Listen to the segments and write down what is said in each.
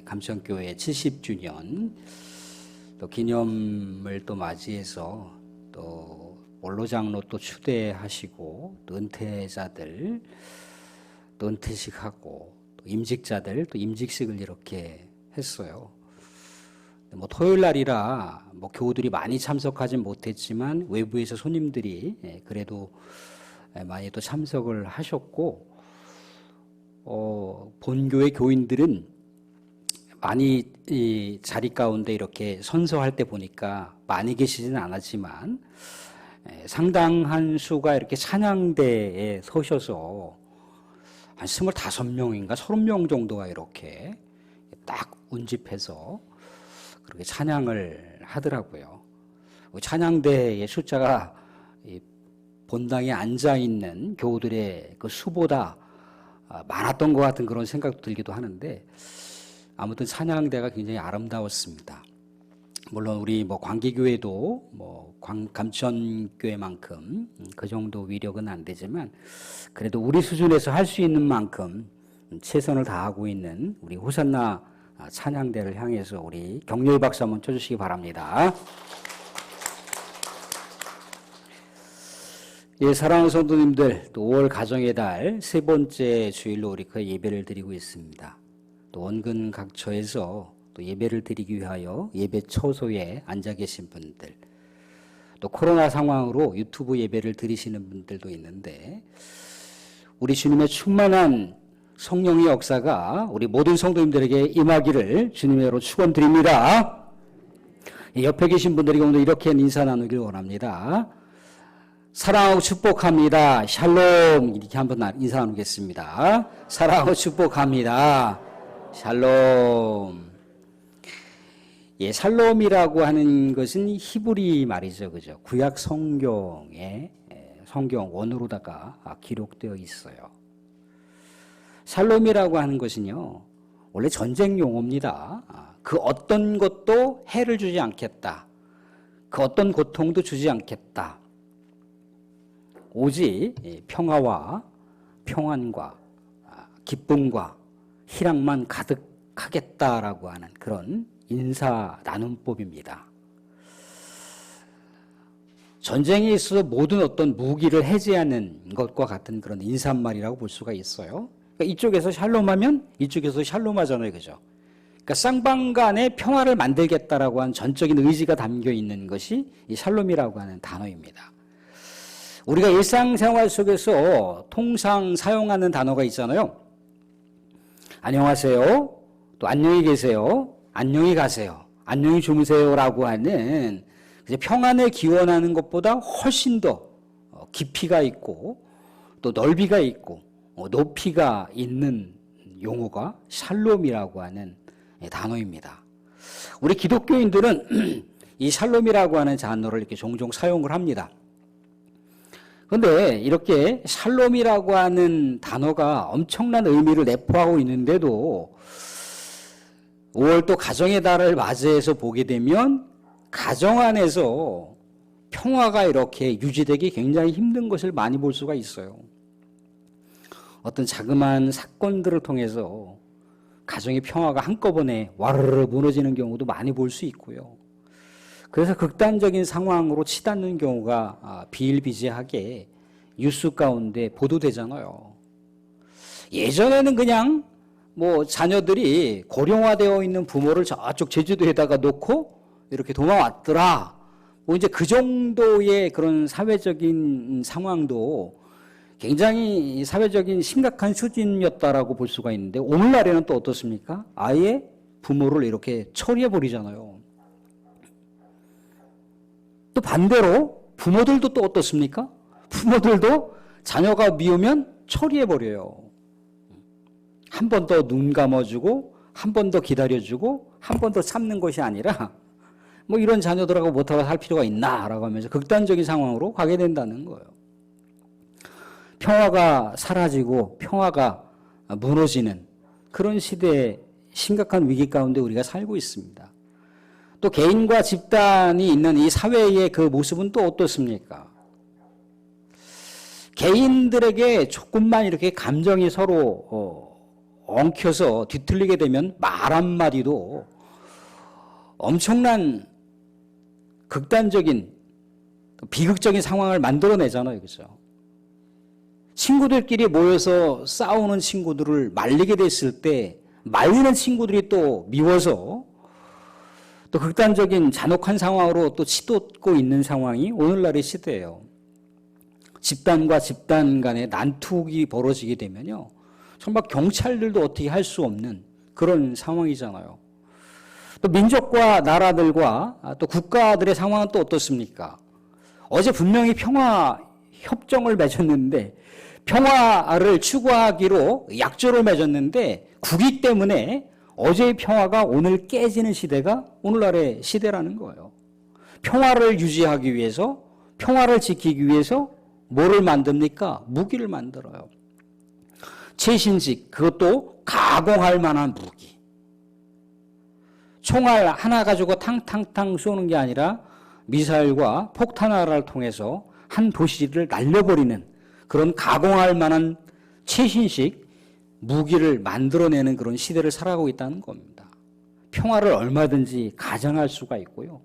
감천교회 70주년 또 기념을 또 맞이해서 또 원로장로 또 추대하시고 또 은퇴자들 또 은퇴식하고 또 임직자들 또 임직식을 이렇게 했어요. 뭐 토요일 날이라 뭐 교우들이 많이 참석하진 못했지만 외부에서 손님들이 그래도 많이 또 참석을 하셨고, 본교회 교인들은 많이 이 자리 가운데 이렇게 선서할 때 보니까 많이 계시지는 않았지만 상당한 수가 이렇게 찬양대에 서셔서 한 25명인가 30명 정도가 이렇게 딱 운집해서 그렇게 찬양을 하더라고요. 찬양대의 숫자가 본당에 앉아있는 교우들의 그 수보다 많았던 것 같은 그런 생각도 들기도 하는데, 아무튼 찬양대가 굉장히 아름다웠습니다. 물론 우리 뭐 광기교회도 뭐 감천교회만큼 그 정도 위력은 안 되지만 그래도 우리 수준에서 할 수 있는 만큼 최선을 다하고 있는 우리 호산나 찬양대를 향해서 우리 격려의 박수 한번 쳐주시기 바랍니다. 예, 사랑하는 성도님들, 또 5월 가정의 달 세 번째 주일로 우리 그 예배를 드리고 있습니다. 또 원근 각처에서 또 예배를 드리기 위하여 예배 처소에 앉아 계신 분들, 또 코로나 상황으로 유튜브 예배를 드리시는 분들도 있는데, 우리 주님의 충만한 성령의 역사가 우리 모든 성도님들에게 임하기를 주님의 이름으로 축원드립니다. 옆에 계신 분들에게 오늘 이렇게 인사 나누길 원합니다. 사랑하고 축복합니다. 샬롬. 이렇게 한번 인사 나누겠습니다. 사랑하고 축복합니다. 샬롬. 예, 샬롬이라고 하는 것은 히브리 말이죠. 그죠? 구약 성경에 성경 원어로다가 기록되어 있어요. 샬롬이라고 하는 것은요, 원래 전쟁 용어입니다. 그 어떤 것도 해를 주지 않겠다. 그 어떤 고통도 주지 않겠다. 오직 평화와 평안과 기쁨과 희락만 가득하겠다라고 하는 그런 인사 나눔법입니다. 전쟁에 있어서 모든 어떤 무기를 해제하는 것과 같은 그런 인사말이라고 볼 수가 있어요. 그러니까 이쪽에서 샬롬하면 이쪽에서 샬롬하잖아요. 그죠? 그러니까 쌍방 간의 평화를 만들겠다라고 하는 전적인 의지가 담겨 있는 것이 이 샬롬이라고 하는 단어입니다. 우리가 일상생활 속에서 통상 사용하는 단어가 있잖아요. 안녕하세요. 또 안녕히 계세요. 안녕히 가세요. 안녕히 주무세요라고 하는 평안을 기원하는 것보다 훨씬 더 깊이가 있고 또 넓이가 있고 높이가 있는 용어가 샬롬이라고 하는 단어입니다. 우리 기독교인들은 이 샬롬이라고 하는 단어를 이렇게 종종 사용을 합니다. 그런데 이렇게 샬롬이라고 하는 단어가 엄청난 의미를 내포하고 있는데도 5월 또 가정의 달을 맞이해서 보게 되면 가정 안에서 평화가 이렇게 유지되기 굉장히 힘든 것을 많이 볼 수가 있어요. 어떤 자그마한 사건들을 통해서 가정의 평화가 한꺼번에 와르르 무너지는 경우도 많이 볼 수 있고요. 그래서 극단적인 상황으로 치닫는 경우가 비일비재하게 뉴스 가운데 보도되잖아요. 예전에는 그냥 뭐 자녀들이 고령화되어 있는 부모를 저쪽 제주도에다가 놓고 이렇게 도망왔더라. 뭐 이제 그 정도의 그런 사회적인 상황도 굉장히 사회적인 심각한 수준이었다라고 볼 수가 있는데, 오늘날에는 또 어떻습니까? 아예 부모를 이렇게 처리해 버리잖아요. 또 반대로 부모들도 또 어떻습니까? 부모들도 자녀가 미우면 처리해 버려요. 한 번 더 눈 감아주고 한 번 더 기다려주고 한 번 더 참는 것이 아니라 뭐 이런 자녀들하고 못하고 살 필요가 있나라고 하면서 극단적인 상황으로 가게 된다는 거예요. 평화가 사라지고 평화가 무너지는 그런 시대에 심각한 위기 가운데 우리가 살고 있습니다. 또 개인과 집단이 있는 이 사회의 그 모습은 또 어떻습니까? 개인들에게 조금만 이렇게 감정이 서로 엉켜서 뒤틀리게 되면 말 한마디도 엄청난 극단적인 비극적인 상황을 만들어내잖아요. 그죠? 친구들끼리 모여서 싸우는 친구들을 말리게 됐을 때 말리는 친구들이 또 미워서 또 극단적인 잔혹한 상황으로 또 치솟고 있는 상황이 오늘날의 시대예요. 집단과 집단 간의 난투기 벌어지게 되면요. 정말 경찰들도 어떻게 할 수 없는 그런 상황이잖아요. 또 민족과 나라들과 또 국가들의 상황은 또 어떻습니까? 어제 분명히 평화 협정을 맺었는데 평화를 추구하기로 약조를 맺었는데 국익 때문에 어제의 평화가 오늘 깨지는 시대가 오늘날의 시대라는 거예요. 평화를 유지하기 위해서 평화를 지키기 위해서 뭐를 만듭니까? 무기를 만들어요. 최신식, 그것도 가공할 만한 무기. 총알 하나 가지고 탕탕탕 쏘는 게 아니라 미사일과 폭탄 하나를 통해서 한 도시를 날려버리는 그런 가공할 만한 최신식 무기를 만들어내는 그런 시대를 살아가고 있다는 겁니다. 평화를 얼마든지 가정할 수가 있고요.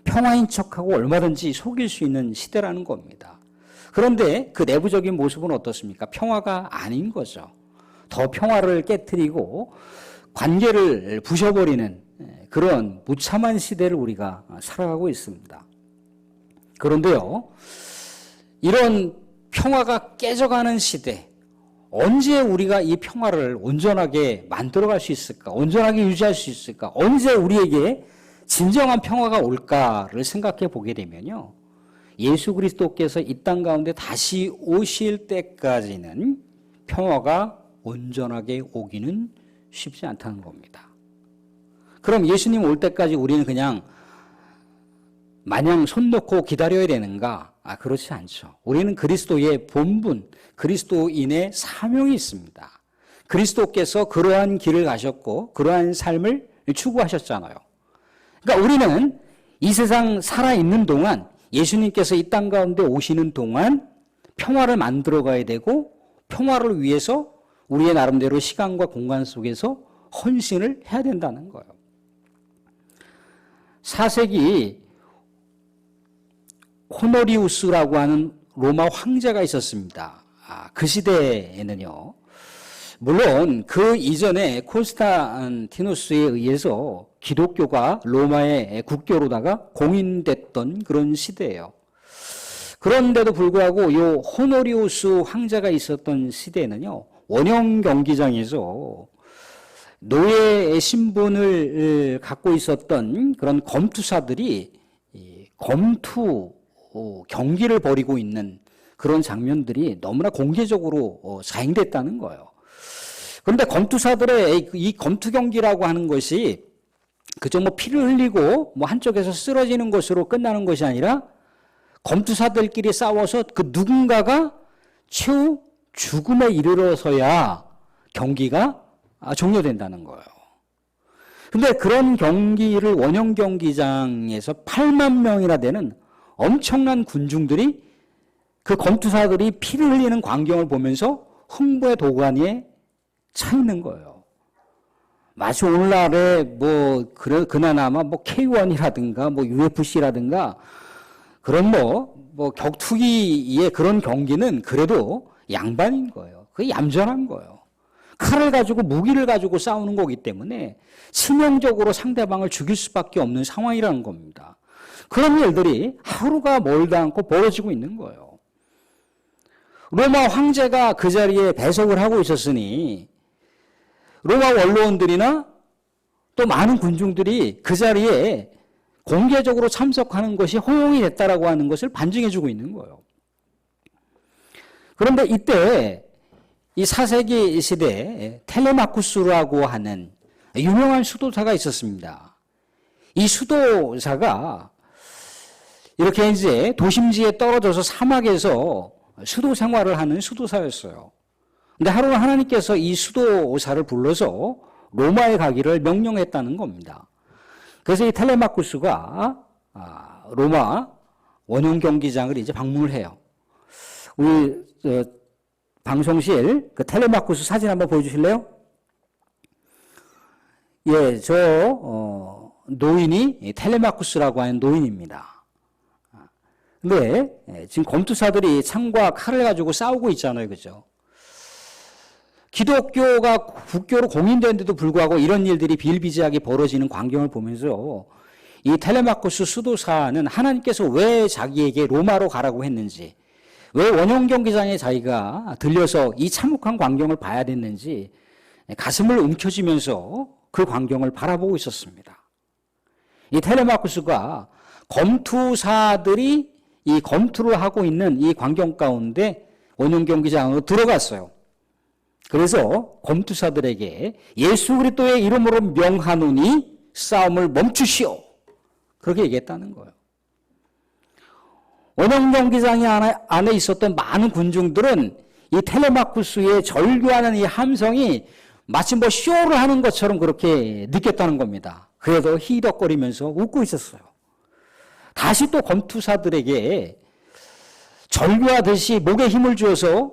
평화인 척하고 얼마든지 속일 수 있는 시대라는 겁니다. 그런데 그 내부적인 모습은 어떻습니까? 평화가 아닌 거죠. 더 평화를 깨트리고 관계를 부셔버리는 그런 무참한 시대를 우리가 살아가고 있습니다. 그런데요, 이런 평화가 깨져가는 시대, 언제 우리가 이 평화를 온전하게 만들어갈 수 있을까? 온전하게 유지할 수 있을까? 언제 우리에게 진정한 평화가 올까를 생각해 보게 되면요, 예수 그리스도께서 이 땅 가운데 다시 오실 때까지는 평화가 온전하게 오기는 쉽지 않다는 겁니다. 그럼 예수님 올 때까지 우리는 그냥 마냥 손 놓고 기다려야 되는가? 그렇지 않죠. 우리는 그리스도의 본분, 그리스도인의 사명이 있습니다. 그리스도께서 그러한 길을 가셨고 그러한 삶을 추구하셨잖아요. 그러니까 우리는 이 세상 살아있는 동안 예수님께서 이 땅 가운데 오시는 동안 평화를 만들어 가야 되고 평화를 위해서 우리의 나름대로 시간과 공간 속에서 헌신을 해야 된다는 거예요. 4세기 호노리우스라고 하는 로마 황제가 있었습니다. 그 시대에는요, 물론 그 이전에 콘스탄티누스에 의해서 기독교가 로마의 국교로다가 공인됐던 그런 시대예요. 그런데도 불구하고 이 호노리우스 황제가 있었던 시대에는요, 원형 경기장에서 노예 신분을 갖고 있었던 그런 검투사들이 검투 경기를 벌이고 있는 그런 장면들이 너무나 공개적으로 자행됐다는 거예요. 그런데 검투사들의 이 검투 경기라고 하는 것이 그저 뭐 피를 흘리고 뭐 한쪽에서 쓰러지는 것으로 끝나는 것이 아니라 검투사들끼리 싸워서 그 누군가가 최후 죽음에 이르러서야 경기가 종료된다는 거예요. 근데 그런 경기를 원형 경기장에서 8만 명이나 되는 엄청난 군중들이 그 검투사들이 피를 흘리는 광경을 보면서 흥부의 도가니에 차 있는 거예요. 마치 오늘날에 뭐 그나마 뭐 K1이라든가 뭐 UFC라든가 그런 뭐 격투기의 그런 경기는 그래도 양반인 거예요. 그게 얌전한 거예요. 칼을 가지고 무기를 가지고 싸우는 거기 때문에 치명적으로 상대방을 죽일 수밖에 없는 상황이라는 겁니다. 그런 일들이 하루가 멀다 않고 벌어지고 있는 거예요. 로마 황제가 그 자리에 배석을 하고 있었으니 로마 원로원들이나 또 많은 군중들이 그 자리에 공개적으로 참석하는 것이 허용이 됐다라고 하는 것을 반증해주고 있는 거예요. 그런데 이때 이 4세기 시대에 텔레마쿠스라고 하는 유명한 수도사가 있었습니다. 이 수도사가 이렇게 이제 도심지에 떨어져서 사막에서 수도 생활을 하는 수도사였어요. 근데 하루는 하나님께서 이 수도사를 불러서 로마에 가기를 명령했다는 겁니다. 그래서 이 텔레마쿠스가 로마 원형 경기장을 이제 방문을 해요. 우리 방송실 그 텔레마쿠스 사진 한번 보여주실래요? 예, 노인이 텔레마쿠스라고 하는 노인입니다. 근데 지금 검투사들이 창과 칼을 가지고 싸우고 있잖아요. 그죠? 기독교가 국교로 공인되는데도 불구하고 이런 일들이 비일비재하게 벌어지는 광경을 보면서 이 텔레마쿠스 수도사는 하나님께서 왜 자기에게 로마로 가라고 했는지, 왜 원형 경기장에 자기가 들려서 이 참혹한 광경을 봐야 됐는지 가슴을 움켜쥐면서 그 광경을 바라보고 있었습니다. 이 텔레마쿠스가 검투사들이 이 검투를 하고 있는 이 광경 가운데 원형 경기장으로 들어갔어요. 그래서 검투사들에게 예수 그리스도의 이름으로 명하노니 싸움을 멈추시오. 그렇게 얘기했다는 거예요. 원형 경기장 안에 있었던 많은 군중들은 이 텔레마쿠스의 절규하는 이 함성이 마치 뭐 쇼를 하는 것처럼 그렇게 느꼈다는 겁니다. 그래도 히덕거리면서 웃고 있었어요. 다시 또 검투사들에게 절규하듯이 목에 힘을 주어서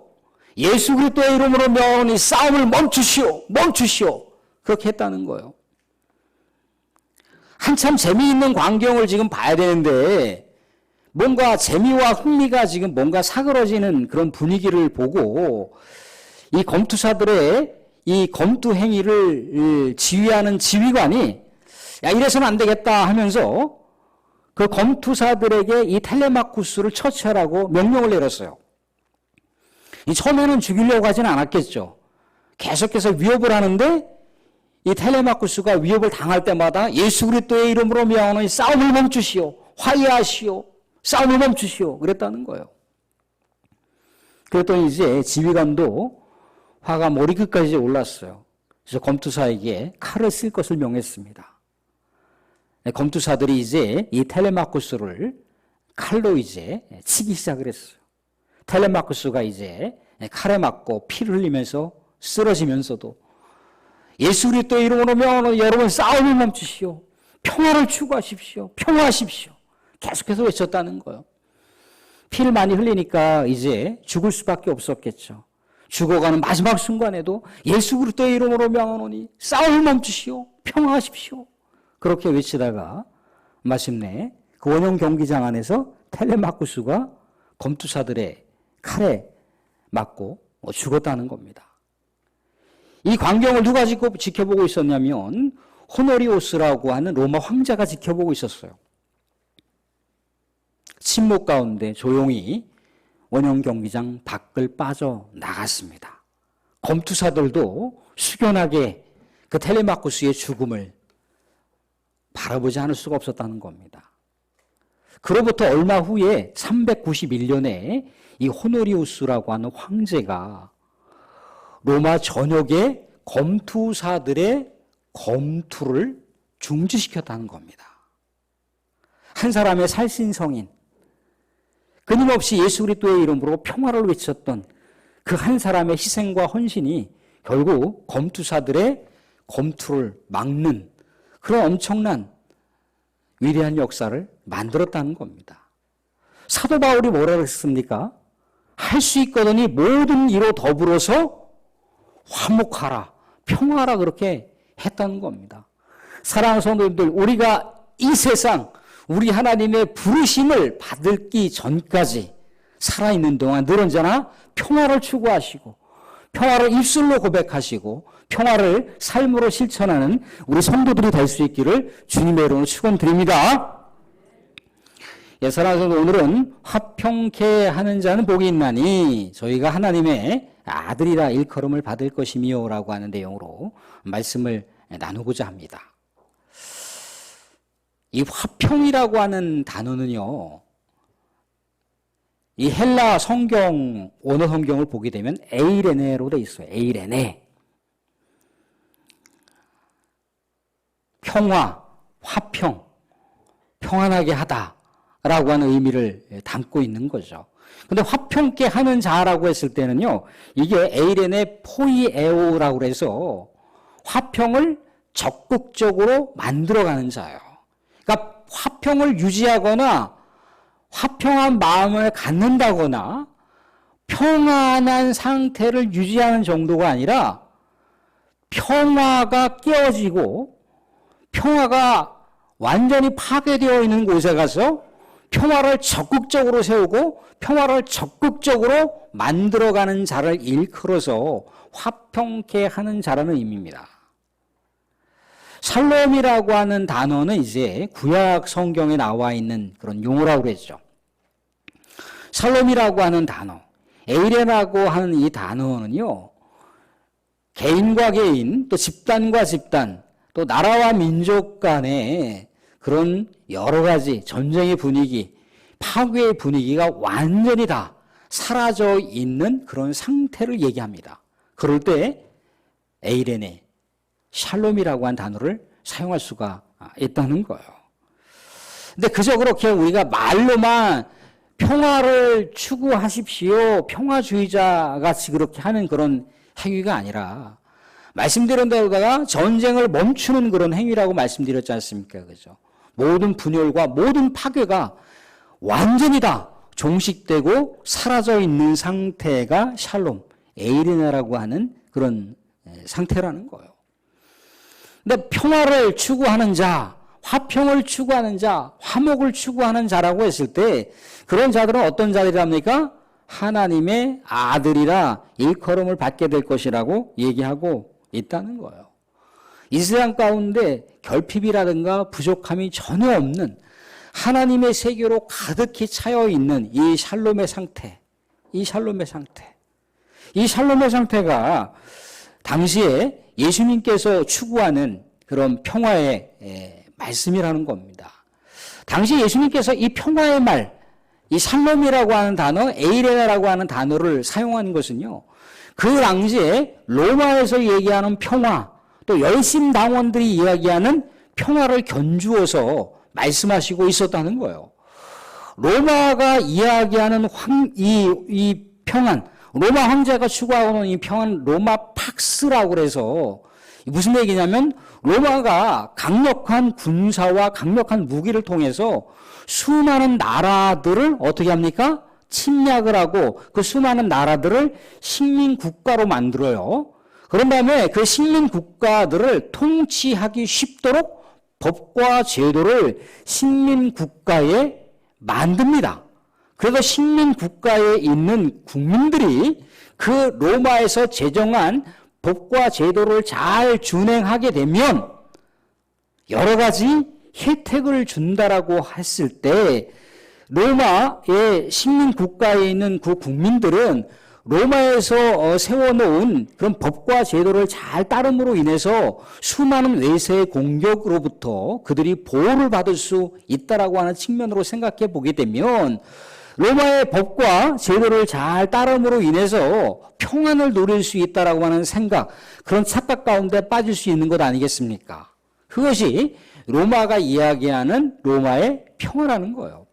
예수 그리스도의 이름으로 명하노니 싸움을 멈추시오. 멈추시오. 그렇게 했다는 거예요. 한참 재미있는 광경을 지금 봐야 되는데 뭔가 재미와 흥미가 지금 뭔가 사그러지는 그런 분위기를 보고 이 검투사들의 이 검투 행위를 지휘하는 지휘관이 야 이래서는 안 되겠다 하면서 그 검투사들에게 이 텔레마쿠스를 처치하라고 명령을 내렸어요. 처음에는 죽이려고 하지는 않았겠죠. 계속해서 위협을 하는데 이 텔레마쿠스가 위협을 당할 때마다 예수 그리스도의 이름으로 명하노니 싸움을 멈추시오. 화해하시오. 싸움을 멈추시오. 그랬다는 거예요. 그랬더니 이제 지휘관도 화가 머리끝까지 올랐어요. 그래서 검투사에게 칼을 쓸 것을 명했습니다. 검투사들이 이제 이 텔레마쿠스를 칼로 이제 치기 시작을 했어요. 텔레마쿠스가 이제 칼에 맞고 피를 흘리면서 쓰러지면서도 예수 그리스도의 이름으로 명하노니 여러분 싸움을 멈추시오. 평화를 추구하십시오. 평화하십시오. 계속해서 외쳤다는 거예요. 피를 많이 흘리니까 이제 죽을 수밖에 없었겠죠. 죽어가는 마지막 순간에도 예수 그리스도의 이름으로 명하노니 싸움을 멈추시오. 평화하십시오. 그렇게 외치다가 마침내 그 원형 경기장 안에서 텔레마쿠스가 검투사들의 칼에 맞고 죽었다는 겁니다. 이 광경을 누가 지켜보고 있었냐면 호노리오스라고 하는 로마 황제가 지켜보고 있었어요. 침묵 가운데 조용히 원형 경기장 밖을 빠져나갔습니다. 검투사들도 숙연하게 그 텔레마쿠스의 죽음을 바라보지 않을 수가 없었다는 겁니다. 그로부터 얼마 후에 391년에 이 호노리우스라고 하는 황제가 로마 전역의 검투사들의 검투를 중지시켰다는 겁니다. 한 사람의 살신성인, 끊임없이 예수 그리스도의 이름으로 평화를 외쳤던 그 한 사람의 희생과 헌신이 결국 검투사들의 검투를 막는 그런 엄청난 위대한 역사를 만들었다는 겁니다. 사도 바울이 뭐라고 했습니까? 할 수 있거든이 모든 이로 더불어서 화목하라, 평화하라 그렇게 했다는 겁니다. 사랑하는 성도님들, 우리가 이 세상 우리 하나님의 부르심을 받기 전까지 살아있는 동안 늘 언제나 평화를 추구하시고 평화를 입술로 고백하시고 평화를 삶으로 실천하는 우리 성도들이 될 수 있기를 주님의 이름으로 축원드립니다. 예, 사랑하는 성도, 오늘은 화평케 하는 자는 복이 있나니 저희가 하나님의 아들이라 일컬음을 받을 것이미요 라고 하는 내용으로 말씀을 나누고자 합니다. 이 화평이라고 하는 단어는요, 이 헬라 성경, 원어 성경을 보게 되면 에이레네로 되어 있어요. 에이레네. 평화, 화평, 평안하게 하다라고 하는 의미를 담고 있는 거죠. 근데 화평케 하는 자라고 했을 때는요, 이게 에이레네 포이에오라고 해서 화평을 적극적으로 만들어가는 자예요. 그러니까 화평을 유지하거나 화평한 마음을 갖는다거나 평안한 상태를 유지하는 정도가 아니라 평화가 깨어지고 평화가 완전히 파괴되어 있는 곳에 가서 평화를 적극적으로 세우고 평화를 적극적으로 만들어가는 자를 일컬어서 화평케 하는 자라는 의미입니다. 샬롬이라고 하는 단어는 이제 구약 성경에 나와 있는 그런 용어라고 그랬죠. 샬롬이라고 하는 단어, 에이레라고 하는 이 단어는요, 개인과 개인, 또 집단과 집단, 또 나라와 민족 간의 그런 여러 가지 전쟁의 분위기, 파괴의 분위기가 완전히 다 사라져 있는 그런 상태를 얘기합니다. 그럴 때 에이레네, 샬롬이라고 하는 단어를 사용할 수가 있다는 거예요. 근데 그저 그렇게 우리가 말로만 평화를 추구하십시오, 평화주의자 같이 그렇게 하는 그런 행위가 아니라 말씀드린 대로다가 전쟁을 멈추는 그런 행위라고 말씀드렸지 않습니까? 그죠? 모든 분열과 모든 파괴가 완전히 다 종식되고 사라져 있는 상태가 샬롬, 에이레나라고 하는 그런 상태라는 거예요. 근데 평화를 추구하는 자, 화평을 추구하는 자, 화목을 추구하는 자라고 했을 때 그런 자들은 어떤 자들이랍니까? 하나님의 아들이라 일컬음을 받게 될 것이라고 얘기하고 있다는 거예요. 이 세상 가운데 결핍이라든가 부족함이 전혀 없는 하나님의 세계로 가득히 차여 있는 이 샬롬의 상태, 이 샬롬의 상태가 당시에 예수님께서 추구하는 그런 평화의 말씀이라는 겁니다. 당시 예수님께서 이 평화의 말, 이 샬롬이라고 하는 단어, 에이레나라고 하는 단어를 사용한 것은요, 그 당시에 로마에서 얘기하는 평화, 또 열심당원들이 이야기하는 평화를 견주어서 말씀하시고 있었다는 거예요. 로마가 이야기하는 이 평안, 로마 황제가 추구하고 있는 이 평안, 로마 팍스라고 그래서 무슨 얘기냐면 로마가 강력한 군사와 강력한 무기를 통해서 수많은 나라들을 어떻게 합니까? 침략을 하고 그 수많은 나라들을 식민국가로 만들어요. 그런 다음에 그 식민국가들을 통치하기 쉽도록 법과 제도를 식민국가에 만듭니다. 그래서 식민국가에 있는 국민들이 그 로마에서 제정한 법과 제도를 잘 준행하게 되면 여러 가지 혜택을 준다라고 했을 때 로마의 식민국가에 있는 그 국민들은 로마에서 세워놓은 그런 법과 제도를 잘 따름으로 인해서 수많은 외세의 공격으로부터 그들이 보호를 받을 수 있다라고 하는 측면으로 생각해 보게 되면 로마의 법과 제도를 잘 따름으로 인해서 평안을 누릴 수 있다라고 하는 생각, 그런 착각 가운데 빠질 수 있는 것 아니겠습니까? 그것이 로마가 이야기하는 로마의 평화라는 거예요.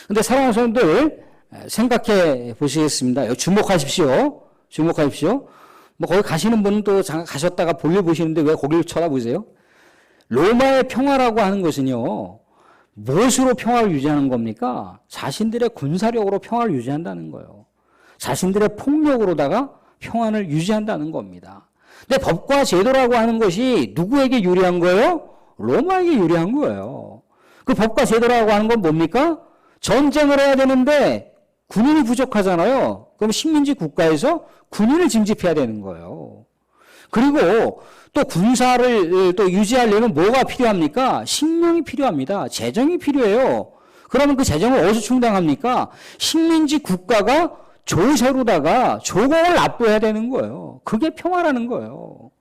근데 사랑하는 성도들 생각해 보시겠습니다. 주목하십시오. 뭐 거기 가시는 분은 또 잠깐 가셨다가 볼일 보시는데 왜 거기를 쳐다보세요? 로마의 평화라고 하는 것은요, 무엇으로 평화를 유지하는 겁니까? 자신들의 군사력으로 평화를 유지한다는 거예요. 자신들의 폭력으로다가 평안을 유지한다는 겁니다. 근데 법과 제도라고 하는 것이 누구에게 유리한 거예요? 로마에게 유리한 거예요. 그 법과 제도라고 하는 건 뭡니까? 전쟁을 해야 되는데 군인이 부족하잖아요. 그럼 식민지 국가에서 군인을 징집해야 되는 거예요. 그리고 또 군사를 또 유지하려면 뭐가 필요합니까? 식량이 필요합니다. 재정이 필요해요. 그러면 그 재정을 어디서 충당합니까? 식민지 국가가 조세로다가 조공을 납부해야 되는 거예요. 그게 평화라는 거예요.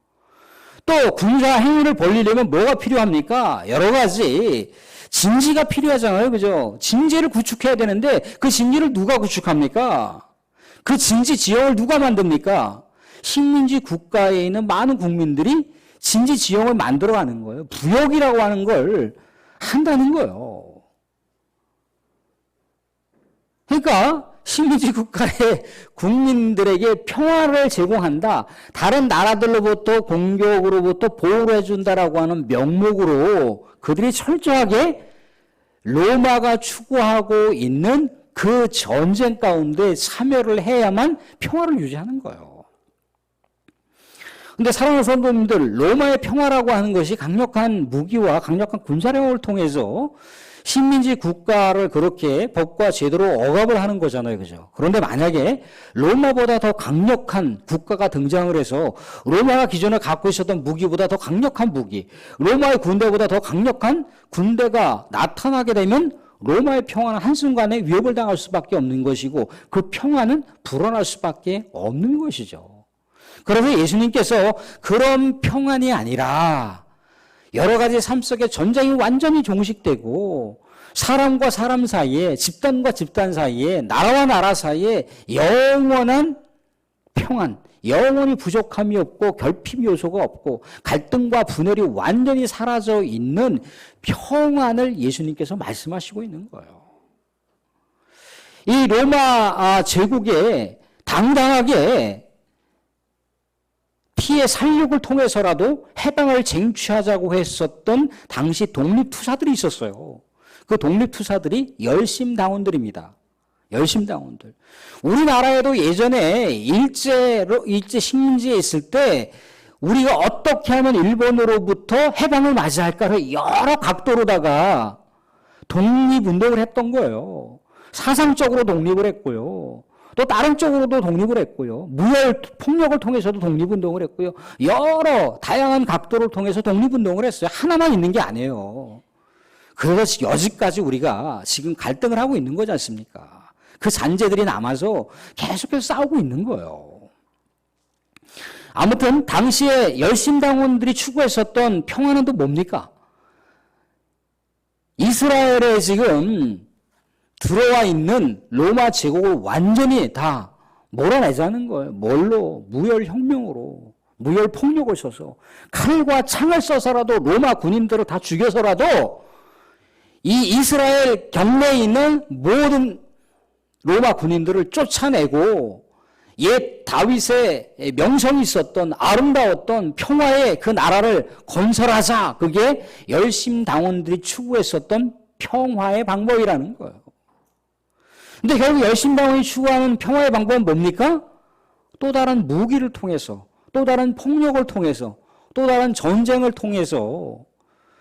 또 군사 행위를 벌리려면 뭐가 필요합니까? 여러 가지 진지가 필요하잖아요. 그죠? 진지를 구축해야 되는데 그 진지를 누가 구축합니까? 그 진지 지형을 누가 만듭니까? 식민지 국가에 있는 많은 국민들이 진지 지형을 만들어가는 거예요. 부역이라고 하는 걸 한다는 거예요. 그러니까 식민지 국가의 국민들에게 평화를 제공한다. 다른 나라들로부터 공격으로부터 보호를 해준다라고 하는 명목으로 그들이 철저하게 로마가 추구하고 있는 그 전쟁 가운데 참여를 해야만 평화를 유지하는 거예요. 근데 사랑하는 성도님들, 로마의 평화라고 하는 것이 강력한 무기와 강력한 군사력을 통해서 식민지 국가를 그렇게 법과 제도로 억압을 하는 거잖아요. 그죠? 그런데 만약에 로마보다 더 강력한 국가가 등장을 해서 로마가 기존에 갖고 있었던 무기보다 더 강력한 무기, 로마의 군대보다 더 강력한 군대가 나타나게 되면 로마의 평화는 한순간에 위협을 당할 수밖에 없는 것이고 그 평화는 불어날 수밖에 없는 것이죠. 그래서 예수님께서 그런 평안이 아니라 여러 가지 삶 속에 전쟁이 완전히 종식되고 사람과 사람 사이에, 집단과 집단 사이에, 나라와 나라 사이에 영원한 평안, 영원히 부족함이 없고 결핍 요소가 없고 갈등과 분열이 완전히 사라져 있는 평안을 예수님께서 말씀하시고 있는 거예요. 이 로마 제국에 당당하게 피해 살육을 통해서라도 해방을 쟁취하자고 했었던 당시 독립투사들이 있었어요. 그 독립투사들이 열심당원들입니다. 열심당원들. 우리나라에도 예전에 일제 식민지에 있을 때 우리가 어떻게 하면 일본으로부터 해방을 맞이할까를 여러 각도로다가 독립운동을 했던 거예요. 사상적으로 독립을 했고요. 또 다른 쪽으로도 독립을 했고요. 무혈 폭력을 통해서도 독립운동을 했고요. 여러 다양한 각도를 통해서 독립운동을 했어요. 하나만 있는 게 아니에요. 그래서 여지까지 우리가 지금 갈등을 하고 있는 거지 않습니까? 그 잔재들이 남아서 계속해서 싸우고 있는 거예요. 아무튼 당시에 열심당원들이 추구했었던 평화는 또 뭡니까? 이스라엘에 지금 들어와 있는 로마 제국을 완전히 다 몰아내자는 거예요. 뭘로? 무혈혁명으로. 무혈폭력을 써서 칼과 창을 써서라도 로마 군인들을 다 죽여서라도 이 이스라엘 경내에 있는 모든 로마 군인들을 쫓아내고 옛 다윗의 명성이 있었던 아름다웠던 평화의 그 나라를 건설하자. 그게 열심당원들이 추구했었던 평화의 방법이라는 거예요. 근데 결국 열심당원이 추구하는 평화의 방법은 뭡니까? 또 다른 무기를 통해서, 또 다른 폭력을 통해서, 또 다른 전쟁을 통해서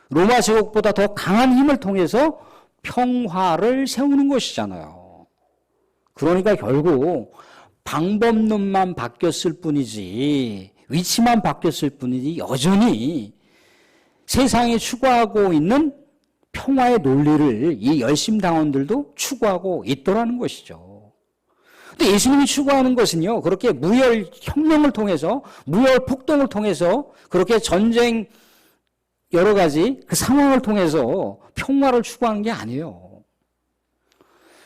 로마 제국보다 더 강한 힘을 통해서 평화를 세우는 것이잖아요. 그러니까 결국 방법론만 바뀌었을 뿐이지 위치만 바뀌었을 뿐이지 여전히 세상에 추구하고 있는 평화의 논리를 이 열심당원들도 추구하고 있더라는 것이죠. 근데 예수님이 추구하는 것은요, 그렇게 무혈 혁명을 통해서, 무혈 폭동을 통해서, 그렇게 전쟁 여러 가지 그 상황을 통해서 평화를 추구하는 게 아니에요.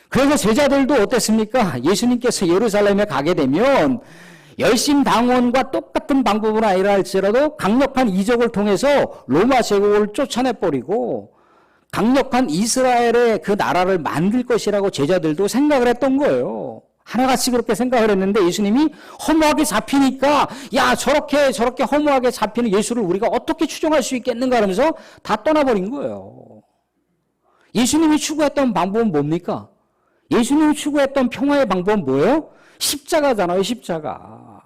그래서 제자들도 어땠습니까? 예수님께서 예루살렘에 가게 되면 열심당원과 똑같은 방법은 아니라 할지라도 강력한 이적을 통해서 로마 제국을 쫓아내버리고 강력한 이스라엘의 그 나라를 만들 것이라고 제자들도 생각을 했던 거예요. 하나같이 그렇게 생각을 했는데 예수님이 허무하게 잡히니까 야 저렇게 허무하게 잡히는 예수를 우리가 어떻게 추종할 수 있겠는가 하면서 다 떠나버린 거예요. 예수님이 추구했던 방법은 뭡니까? 예수님이 추구했던 평화의 방법은 뭐예요? 십자가잖아요. 십자가.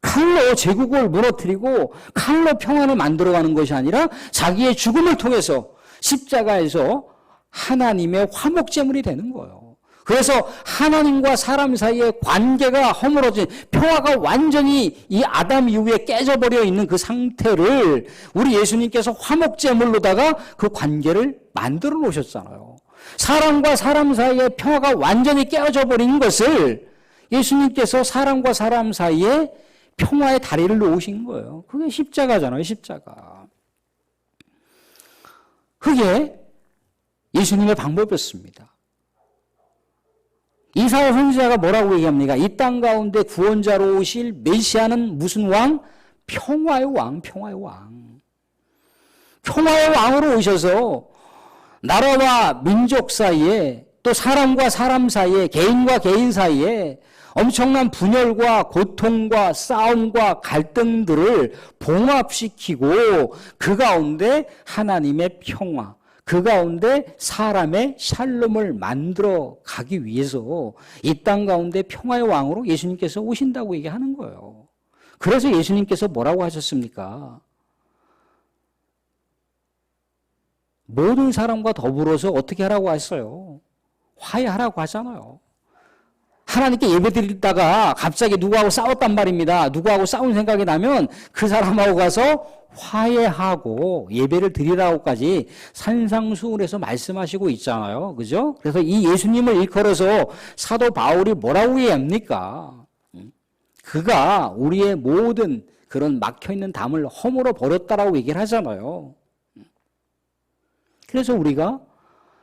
칼로 제국을 무너뜨리고 칼로 평화를 만들어가는 것이 아니라 자기의 죽음을 통해서 십자가에서 하나님의 화목제물이 되는 거예요. 그래서 하나님과 사람 사이의 관계가 허물어진 평화가 완전히 이 아담 이후에 깨져버려 있는 그 상태를 우리 예수님께서 화목제물로다가 그 관계를 만들어 놓으셨잖아요. 사람과 사람 사이의 평화가 완전히 깨어져 버린 것을 예수님께서 사람과 사람 사이에 평화의 다리를 놓으신 거예요. 그게 십자가잖아요. 십자가. 그게 예수님의 방법이었습니다. 이사야 선지자가 뭐라고 얘기합니까? 이 땅 가운데 구원자로 오실 메시아는 무슨 왕? 평화의 왕, 평화의 왕. 평화의 왕으로 오셔서 나라와 민족 사이에 또 사람과 사람 사이에 개인과 개인 사이에 엄청난 분열과 고통과 싸움과 갈등들을 봉합시키고 그 가운데 하나님의 평화, 그 가운데 사람의 샬롬을 만들어 가기 위해서 이 땅 가운데 평화의 왕으로 예수님께서 오신다고 얘기하는 거예요. 그래서 예수님께서 뭐라고 하셨습니까? 모든 사람과 더불어서 어떻게 하라고 했어요? 화해하라고 하잖아요. 하나님께 예배드리다가 갑자기 누구하고 싸웠단 말입니다. 누구하고 싸운 생각이 나면 그 사람하고 가서 화해하고 예배를 드리라고까지 산상수훈에서 말씀하시고 있잖아요. 그죠? 그래서 이 예수님을 일컬어서 사도 바울이 뭐라고 얘기합니까? 그가 우리의 모든 그런 막혀있는 담을 허물어 버렸다라고 얘기를 하잖아요. 그래서 우리가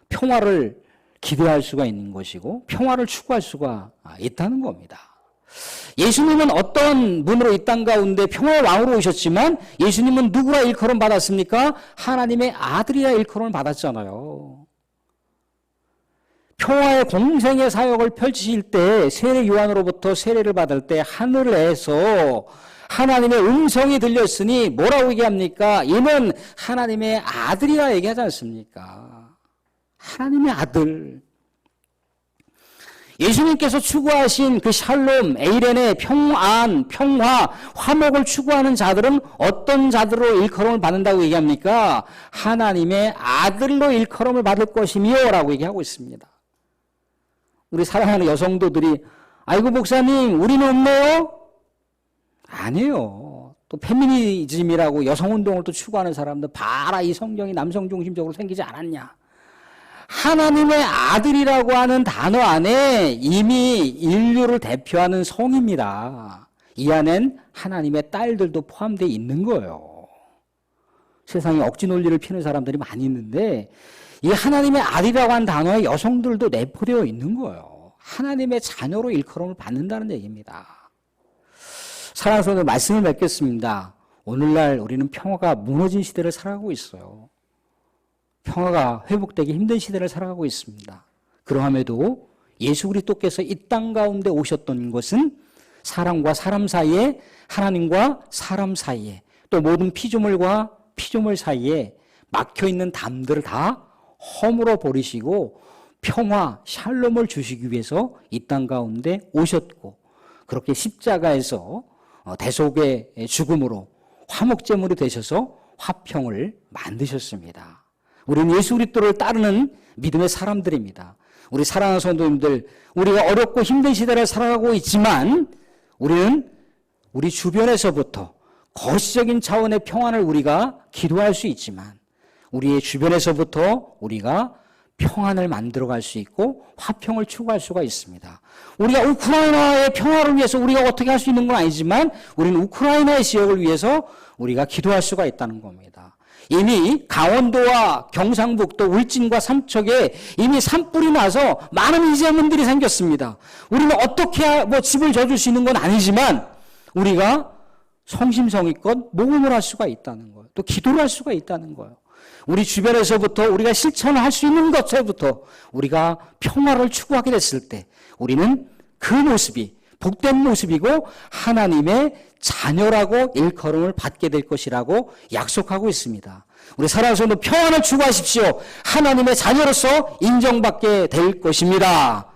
평화를 기대할 수가 있는 것이고 평화를 추구할 수가 있다는 겁니다. 예수님은 어떤 분으로 이 땅 가운데 평화의 왕으로 오셨지만 예수님은 누구라 일컬음 받았습니까? 하나님의 아들이라 일컬음을 받았잖아요. 평화의 공생의 사역을 펼치실 때 세례 요한으로부터 세례를 받을 때 하늘에서 하나님의 음성이 들렸으니 뭐라고 얘기합니까? 이는 하나님의 아들이라 얘기하지 않습니까? 하나님의 아들. 예수님께서 추구하신 그 샬롬, 에이렌의 평안, 평화, 화목을 추구하는 자들은 어떤 자들로 일컬음을 받는다고 얘기합니까? 하나님의 아들로 일컬음을 받을 것이며 라고 얘기하고 있습니다. 우리 사랑하는 여성도들이 아이고 목사님 우리는 없네요? 아니에요. 또 페미니즘이라고 여성운동을 또 추구하는 사람들 봐라 이 성경이 남성 중심적으로 생기지 않았냐. 하나님의 아들이라고 하는 단어 안에 이미 인류를 대표하는 성입니다. 이 안엔 하나님의 딸들도 포함되어 있는 거예요. 세상에 억지 논리를 피는 사람들이 많이 있는데 이 하나님의 아들이라고 하는 단어에 여성들도 내포되어 있는 거예요. 하나님의 자녀로 일컬음을 받는다는 얘기입니다. 사랑하는 성도들 말씀을 맺겠습니다. 오늘날 우리는 평화가 무너진 시대를 살아가고 있어요. 평화가 회복되기 힘든 시대를 살아가고 있습니다. 그러함에도 예수 그리스도께서 이 땅 가운데 오셨던 것은 사람과 사람 사이에 하나님과 사람 사이에 또 모든 피조물과 피조물 사이에 막혀있는 담들을 다 허물어 버리시고 평화, 샬롬을 주시기 위해서 이 땅 가운데 오셨고 그렇게 십자가에서 대속의 죽음으로 화목제물이 되셔서 화평을 만드셨습니다. 우리는 예수 그리스도를 따르는 믿음의 사람들입니다. 우리 사랑하는 성도님들, 우리가 어렵고 힘든 시대를 살아가고 있지만 우리는 우리 주변에서부터 거시적인 차원의 평안을 우리가 기도할 수 있지만 우리의 주변에서부터 우리가 평안을 만들어갈 수 있고 화평을 추구할 수가 있습니다. 우리가 우크라이나의 평화를 위해서 우리가 어떻게 할 수 있는 건 아니지만 우리는 우크라이나의 지역을 위해서 우리가 기도할 수가 있다는 겁니다. 이미 강원도와 경상북도 울진과 삼척에 이미 산불이 나서 많은 이재민들이 생겼습니다. 우리는 어떻게 집을 져줄 수 있는 건 아니지만 우리가 성심성의껏 모금을 할 수가 있다는 거예요. 또 기도를 할 수가 있다는 거예요. 우리 주변에서부터 우리가 실천할 수 있는 것에부터 우리가 평화를 추구하게 됐을 때 우리는 그 모습이 복된 모습이고 하나님의 자녀라고 일컬음을 받게 될 것이라고 약속하고 있습니다. 우리 사랑하는 성도 평안을 추구하십시오. 하나님의 자녀로서 인정받게 될 것입니다.